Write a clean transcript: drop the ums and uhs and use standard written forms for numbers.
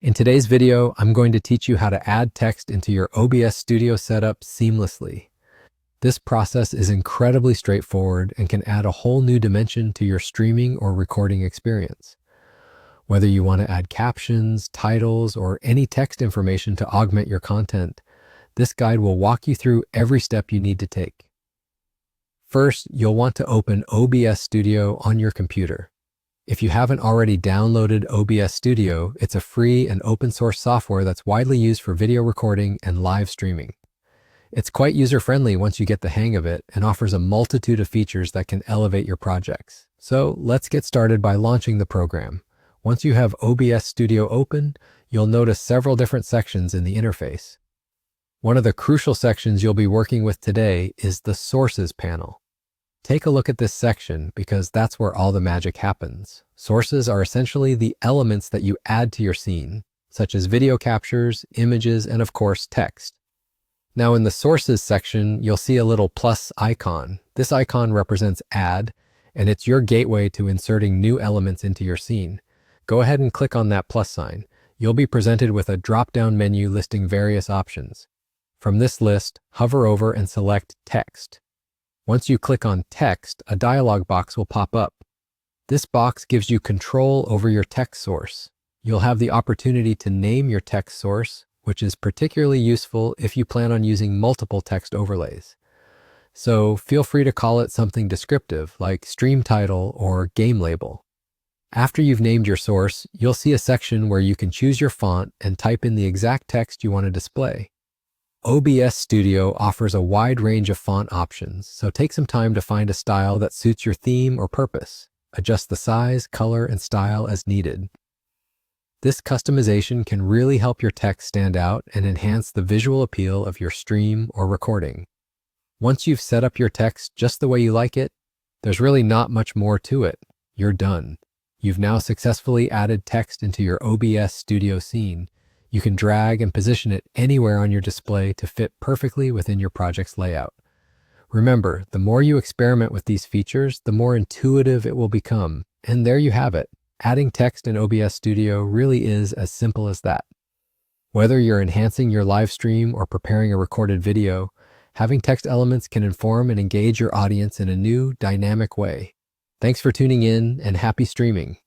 In today's video, I'm going to teach you how to add text into your OBS Studio setup seamlessly. This process is incredibly straightforward and can add a whole new dimension to your streaming or recording experience. Whether you want to add captions, titles, or any text information to augment your content, this guide will walk you through every step you need to take. First, you'll want to open OBS Studio on your computer. If you haven't already downloaded OBS Studio, it's a free and open source software that's widely used for video recording and live streaming. It's quite user-friendly once you get the hang of it and offers a multitude of features that can elevate your projects. So let's get started by launching the program. Once you have OBS Studio open, you'll notice several different sections in the interface. One of the crucial sections you'll be working with today is the Sources panel. Take a look at this section because that's where all the magic happens. Sources are essentially the elements that you add to your scene, such as video captures, images, and of course, text. Now in the Sources section, you'll see a little plus icon. This icon represents Add, and it's your gateway to inserting new elements into your scene. Go ahead and click on that plus sign. You'll be presented with a drop-down menu listing various options. From this list, hover over and select Text. Once you click on Text, a dialog box will pop up. This box gives you control over your text source. You'll have the opportunity to name your text source, which is particularly useful if you plan on using multiple text overlays. So feel free to call it something descriptive like stream title or game label. After you've named your source, you'll see a section where you can choose your font and type in the exact text you want to display. OBS Studio offers a wide range of font options, so take some time to find a style that suits your theme or purpose. Adjust the size, color, and style as needed. This customization can really help your text stand out and enhance the visual appeal of your stream or recording. Once you've set up your text just the way you like it, there's really not much more to it. You're done. You've now successfully added text into your OBS Studio scene. You can drag and position it anywhere on your display to fit perfectly within your project's layout. Remember, the more you experiment with these features, the more intuitive it will become. And there you have it. Adding text in OBS Studio really is as simple as that. Whether you're enhancing your live stream or preparing a recorded video, having text elements can inform and engage your audience in a new, dynamic way. Thanks for tuning in and happy streaming.